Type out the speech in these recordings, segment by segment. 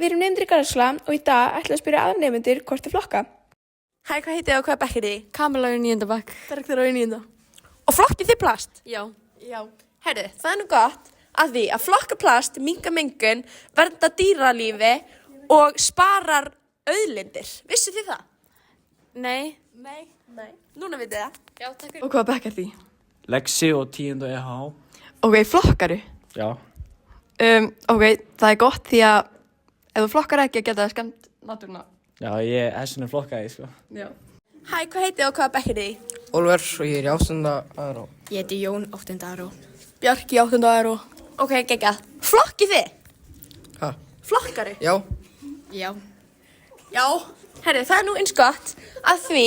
við erum nemendur í Garðaskóla og í dag ætlum við að spyrja aðra nemendur hvort þau flokka. Hæ, hvað heitið þið og hvaða bekk er þið í? Kamila í 9. bekk. Bergþóra í 9. Og flokkið þið plast? Já. Já. Herðu, það er nú gott að því að flokka plast minnka mengun, vernda dýralífi og sparar auðlindir. Vissu þið það? Nei. Nei. Núna vitið þið það. Já, takk fyrir. Og hvaða bekk er því? Lexi og 10. EH. Ok, flokkaru? Já. Ok, það er gott því að ef þú flokkar ekki geta það skemmt náttúruna. Já, ég er svona flokkaði, sko. Já. Hæ, hvað heitið þið og hvaða bekk er þið í? Ólfur og ég er í 8. áró. Ég heiti Jón, 8. áró. Bjarki í 8. áró. Ok, geggjað. Flokkið þið? Hæ? Flokkaru? Já. Já. Já. Herri, það er nú eins gott að því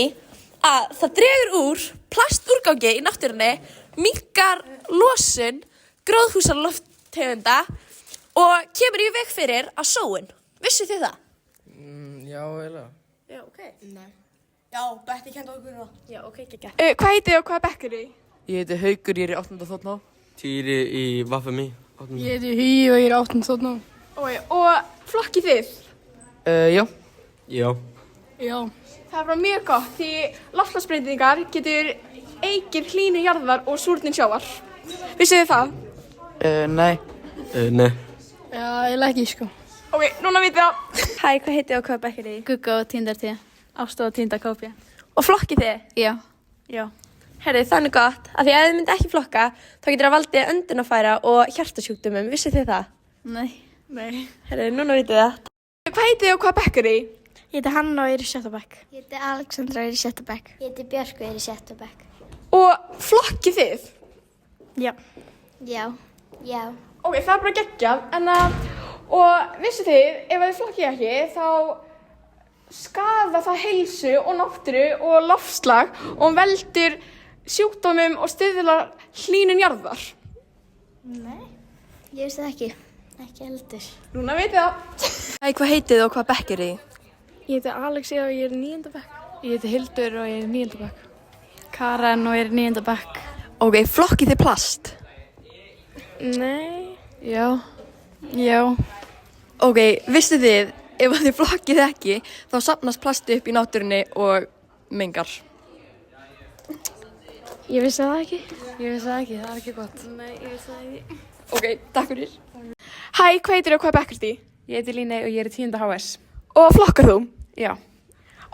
að það dregur úr plastúrgangi í náttúrunni, minnkar losun gróðurhúsalofttegunda og kemur í veg fyrir að sóun. Vissu þið það? Já, eiginlega. Já, ok. Nei. Já, Betti kendi okkur það. Já, ok, geggjað. Hvað heitið þið og hvaða bekk er þið? Ég heiti Haukur, ég er í 8. þóttná. Týri í Vaffami. Ég heiti Hugi og ég er 8. þóttná. Og flokkið þið? Já. Já. Já. Það er bara mjög gott því loftslagsbreytingar getur eykir hlýnun jarðar og súrnun sjávar. Vissu þið það? Nei. Nei. Já, ég ekki, sko. Ok, núna vitið það. Hæ, hvað heitið og hvaða bekk er þið? Gugga og Tindartíð. Ásta og Tinda kópja. Og flokkið þið? Já. Já. Herri, það er nú gott að því að ef þið myndi ekki flokka þá getur það valdið öndunarfæra og hjartasjúkdómum. Vissu þið það? Nei. Herri, núna vitið það. Hvað heitið þið og hvaða bekk er þið? Ég heiti Hanna og ég er í 7. bekk. Ég heiti Alexandra og ég er í 7. bekk. Ég heiti Björk og ég er í 7. bekk. Og flokkið þið? Já. Já. Já. Ok, það er bara geggjað, og vissu þið, ef þið flokkið ekki, þá skaða það heilsu og náttúru og loftslag og veldur sjúkdómum og stuðlar hlýnun jarðar. Nei. Ég veist það ekki. Ekki heldur. Núna vitið það. Hæ, hvað heitið þið og hvaða bekk er því? Ég heiti Alexi og ég er í 9. bekk. Ég heiti Hildur og ég er í 9. bekk. Karen og ég er í 9. bekk. Ok, flokkið þið plast? Nei. Já. Já. Ok, vissu þið, ef þið flokkið ekki, þá safnast plasti upp í náttúrunni og mengar. Ég vissi það ekki. Ég veist það ekki, það er ekki gott. Nei, ég vissi það ekki. Ok, takk fyrir. Hæ, hvað heitir og hvaða bekk er þið? Ég heiti Líney og ég er í 10. HS. Og flokkar þú? Já.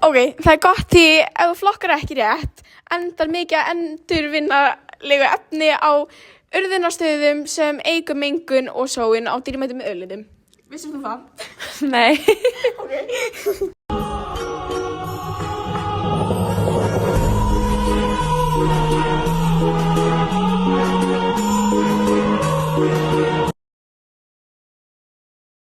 Ok, það er gott því ef þú flokkar ekki rétt, endar mikið að endurvinnanlegu efni á urðunarstöðum sem eykur mengun og sóun á dýrmætum auðlindum. Vissum þú það? Nei.